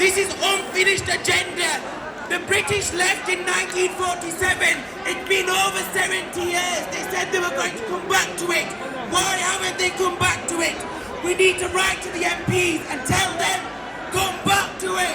This is unfinished agenda. The British left in 1947. It's been over 70 years. They said they were going to come back to it. Why haven't they come back to it? We need to write to the MPs and tell them, come back to it.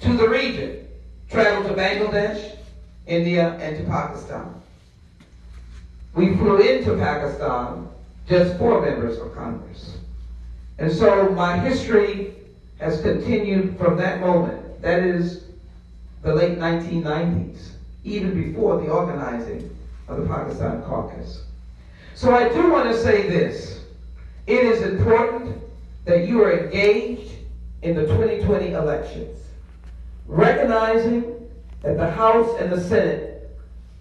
To the region, traveled to Bangladesh, India, and to Pakistan. We flew into Pakistan, just 4 members of Congress. And so my history has continued from that moment. That is the late 1990s, even before the organizing of the Pakistan caucus. So I do want to say this. It is important that you are engaged in the 2020 elections, recognizing that the House and the Senate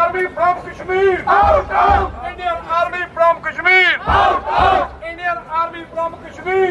Army from Kashmir, out, out. Indian Army from Kashmir, out, out. Indian Army from Kashmir,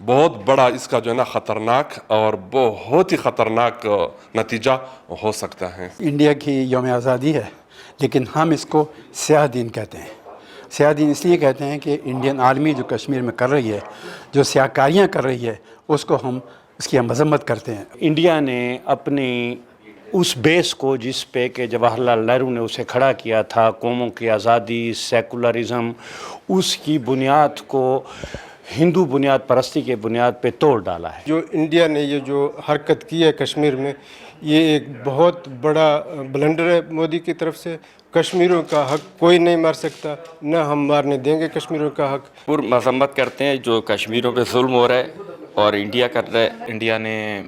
بہت بڑا اس کا جو ہے نا خطرناک اور بہت ہی خطرناک نتیجہ ہو سکتا ہے. انڈیا کی یوم آزادی ہے لیکن ہم اس کو سیاہ دن کہتے ہیں. سیاہ دن اس لیے کہتے ہیں کہ انڈین آرمی جو کشمیر میں کر رہی ہے، جو سیاہ کاریاں کر رہی ہے، اس کو ہم اس کی مذمت کرتے ہیں. انڈیا نے اپنی اس بیس کو جس پہ کہ جواہر لال نہرو نے اسے کھڑا کیا تھا، قوموں کی آزادی، سیکولرزم، اس کی بنیاد کو ہندو بنیاد پرستی کے بنیاد پہ توڑ ڈالا ہے. جو انڈیا نے یہ جو حرکت کی ہے کشمیر میں، یہ ایک بہت بڑا بلنڈر ہے مودی کی طرف سے. کشمیریوں کا حق کوئی نہیں مار سکتا، نہ ہم مارنے دیں گے کشمیریوں کا حق. پر مذمت کرتے ہیں جو کشمیریوں پہ ظلم ہو رہا ہے اور انڈیا کر رہا ہے. انڈیا نے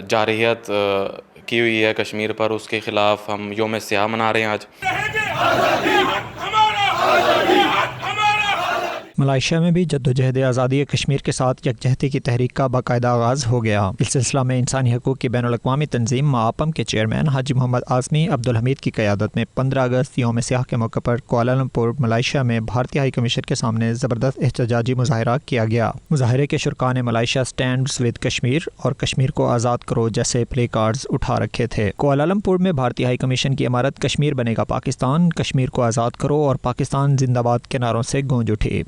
جارحیت کی ہوئی ہے کشمیر پر، اس کے خلاف ہم یوم سیاہ منا رہے ہیں آج. ملائیشیا میں بھی جدوجہد آزادی کشمیر کے ساتھ یکجہتی کی تحریک کا باقاعدہ آغاز ہو گیا. اس سلسلہ میں انسانی حقوق کی بین الاقوامی تنظیم ماپم کے چیئرمین حاجی محمد اعظمی عبدالحمید کی قیادت میں 15 اگست یوم سیاہ کے موقع پر کوالالمپور ملائیشیا میں بھارتی ہائی کمیشن کے سامنے زبردست احتجاجی مظاہرہ کیا گیا. مظاہرے کے شرکاء نے ملائیشیا سٹینڈز ود کشمیر اور کشمیر کو آزاد کرو جیسے پلے کارڈز اٹھا رکھے تھے. کوالالمپور میں بھارتی ہائی کمیشن کی عمارت کشمیر بنے گا پاکستان، کشمیر کو آزاد کرو اور پاکستان زندہ باد کے نعروں سے گونج اٹھی.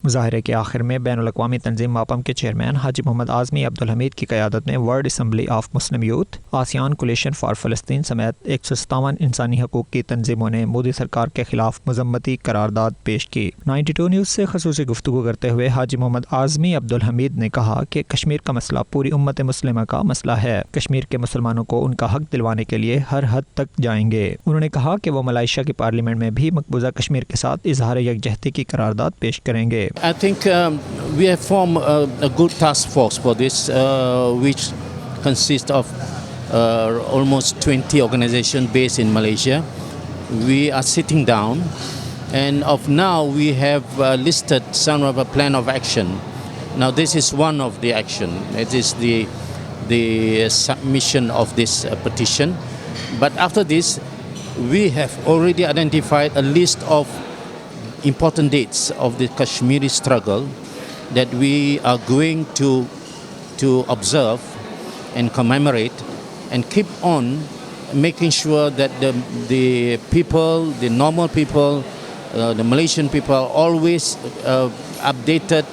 مظاہرے کے آخر میں بین الاقوامی تنظیم ماپم کے چیئرمین حاجی محمد اعظمی عبدالحمید کی قیادت میں world assembly of Muslim youth, ASEAN coalition for فلسطین سمیت 157 انسانی حقوق کی تنظیموں نے مودی سرکار کے خلاف مذمتی قرارداد پیش کی. 92 نیوز سے خصوصی گفتگو کرتے ہوئے حاجی محمد اعظمی عبدالحمید نے کہا کہ کشمیر کا مسئلہ پوری امت مسلمہ کا مسئلہ ہے. کشمیر کے مسلمانوں کو ان کا حق دلوانے کے لیے ہر حد تک جائیں گے. انہوں نے کہا کہ وہ ملائیشیا کی پارلیمنٹ میں بھی مقبوضہ کشمیر کے ساتھ اظہار یکجہتی کی قرارداد پیش کریں گے. I think we have formed a good task force for this, which consists of almost 20 organizations based in Malaysia. We are sitting down, and of now we have listed some of a plan of action. Now this is one of the action. It is the submission of this petition. But after this, we have already identified a list of important dates of the Kashmiri struggle that we are going to observe and commemorate and keep on making sure that the people, the normal people, the Malaysian people are always updated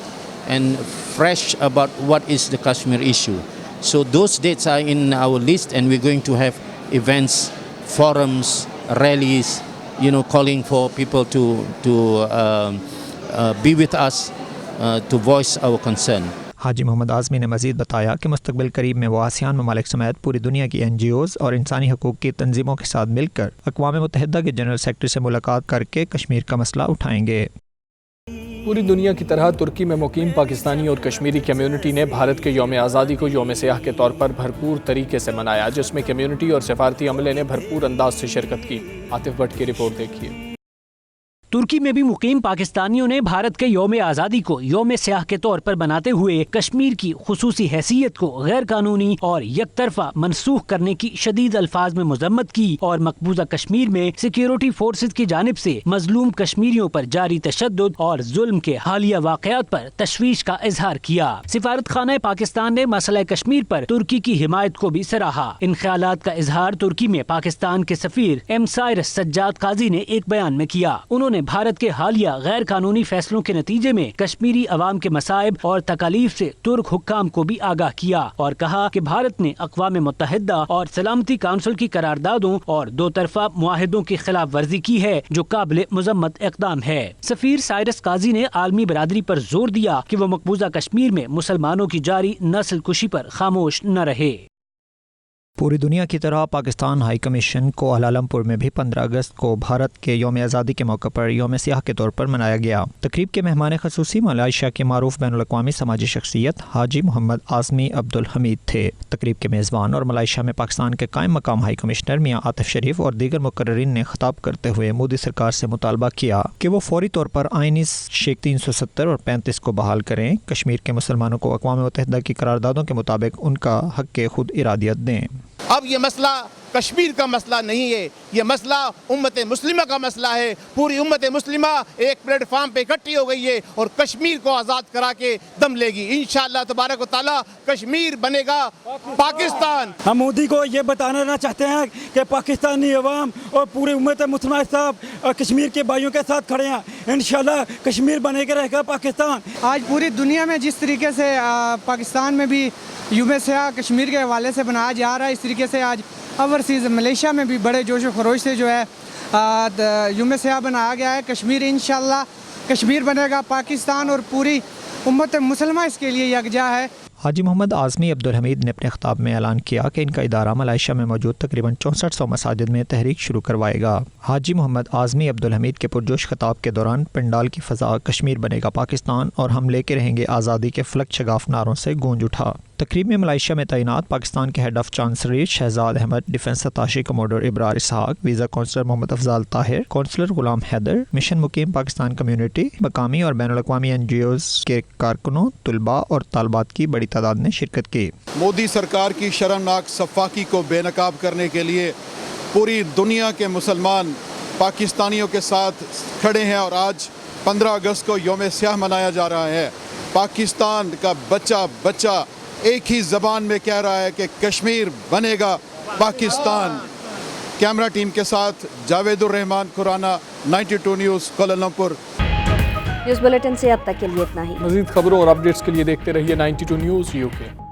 and fresh about what is the Kashmir issue. So those dates are in our list, and we're going to have events, forums, rallies, calling for people to be with us, to voice our concern. حاجی محمد اعظمی نے مزید بتایا کہ مستقبل قریب میں وہ ASEAN ممالک سمیت پوری دنیا کی NGOs اور انسانی حقوق کی تنظیموں کے ساتھ مل کر اقوام متحدہ کے جنرل سیکرٹری سے ملاقات کر کے کشمیر کا مسئلہ اٹھائیں گے. پوری دنیا کی طرح ترکی میں مقیم پاکستانی اور کشمیری کمیونٹی نے بھارت کے یوم آزادی کو یوم سیاہ کے طور پر بھرپور طریقے سے منایا، جس میں کمیونٹی اور سفارتی عملے نے بھرپور انداز سے شرکت کی. عاطف بٹ کی رپورٹ دیکھیے. ترکی میں بھی مقیم پاکستانیوں نے بھارت کے یوم آزادی کو یوم سیاہ کے طور پر بناتے ہوئے کشمیر کی خصوصی حیثیت کو غیر قانونی اور یک طرفہ منسوخ کرنے کی شدید الفاظ میں مذمت کی اور مقبوضہ کشمیر میں سیکیورٹی فورسز کی جانب سے مظلوم کشمیریوں پر جاری تشدد اور ظلم کے حالیہ واقعات پر تشویش کا اظہار کیا. سفارت خانہ پاکستان نے مسئلہ کشمیر پر ترکی کی حمایت کو بھی سراہا. ان خیالات کا اظہار ترکی میں پاکستان کے سفیر ایم سائرس سجاد قاضی نے ایک بیان میں کیا. انہوں نے بھارت کے حالیہ غیر قانونی فیصلوں کے نتیجے میں کشمیری عوام کے مصائب اور تکالیف سے ترک حکام کو بھی آگاہ کیا اور کہا کہ بھارت نے اقوام متحدہ اور سلامتی کونسل کی قراردادوں اور دو طرفہ معاہدوں کی خلاف ورزی کی ہے جو قابل مذمت اقدام ہے. سفیر سائرس قاضی نے عالمی برادری پر زور دیا کہ وہ مقبوضہ کشمیر میں مسلمانوں کی جاری نسل کشی پر خاموش نہ رہے. پوری دنیا کی طرح پاکستان ہائی کمیشن کوالالمپور میں بھی 15 اگست کو بھارت کے یوم آزادی کے موقع پر یوم سیاہ کے طور پر منایا گیا. تقریب کے مہمان خصوصی ملائیشیا کے معروف بین الاقوامی سماجی شخصیت حاجی محمد اعظمی عبدالحمید تھے. تقریب کے میزبان اور ملائیشیا میں پاکستان کے قائم مقام ہائی کمشنر میاں عاطف شریف اور دیگر مقررین نے خطاب کرتے ہوئے مودی سرکار سے مطالبہ کیا کہ وہ فوری طور پر آئینی شیک 370 اور 35 کو بحال کریں. کشمیر کے مسلمانوں کو اقوام متحدہ کی قراردادوں کے مطابق ان کا حق خود ارادیت دیں. اب یہ مسئلہ کشمیر کا مسئلہ نہیں ہے، یہ مسئلہ امت مسلمہ کا مسئلہ ہے. پوری امت مسلمہ ایک پلیٹ فارم پہ اکٹھی ہو گئی ہے اور کشمیر کو آزاد کرا کے دم لے گی. انشاءاللہ تبارک و تعالی کشمیر بنے گا پاکستان. ہم مودی کو یہ بتانا چاہتے ہیں کہ پاکستانی عوام اور پوری امت مسلمہ صاحب کشمیر کے بھائیوں کے ساتھ کھڑے ہیں. انشاءاللہ کشمیر بنے کے رہے گا پاکستان. آج پوری دنیا میں جس طریقے سے پاکستان میں بھی یوم سیاہ کشمیر کے حوالے سے بنایا جا رہا ہے، اس طریقے سے آج اوورسیز ملیشیا میں بھی بڑے جوش و خروش سے جو ہے یوم سیاہ بنایا گیا ہے. کشمیر انشاءاللہ کشمیر بنے گا پاکستان اور پوری امت مسلمہ اس کے لیے یکجا ہے. حاجی محمد اعظمی عبدالحمید نے اپنے خطاب میں اعلان کیا کہ ان کا ادارہ ملائیشیا میں موجود تقریباً 6400 مساجد میں تحریک شروع کروائے گا. حاجی محمد اعظمی عبدالحمید کے پرجوش خطاب کے دوران پنڈال کی فضا کشمیر بنے گا پاکستان اور ہم لے کے رہیں گے آزادی کے فلک شگاف نعروں سے گونج اٹھا. تقریب میں ملائیشیا میں تعینات پاکستان کے head of chancery Shahzad Ahmed, defence attache commodore Abrar Ishaq, visa counsellor Muhammad Afzal Tahir, counsellor Ghulam Haider, mission مقیم پاکستان کمیونٹی، مقامی اور بین الاقوامی NGOs کے کارکنوں، طلباء اور طالبات کی بڑی تعداد نے شرکت کی. مودی سرکار کی شرمناک سفاکی کو بے نقاب کرنے کے لیے پوری دنیا کے مسلمان پاکستانیوں کے ساتھ کھڑے ہیں اور آج 15 اگست کو یوم سیاہ منایا جا رہا ہے. پاکستان کا بچہ ایک ہی زبان میں کہہ رہا ہے کہ کشمیر بنے گا پاکستان. کیمرہ ٹیم کے ساتھ Javed ur-Rahman Khurana, 92 news Kuala Lumpur. News bulletin سے اب تک کے لیے اتنا ہی. مزید خبروں اور اپڈیٹس کے لیے دیکھتے رہیے 92 نیوز UK.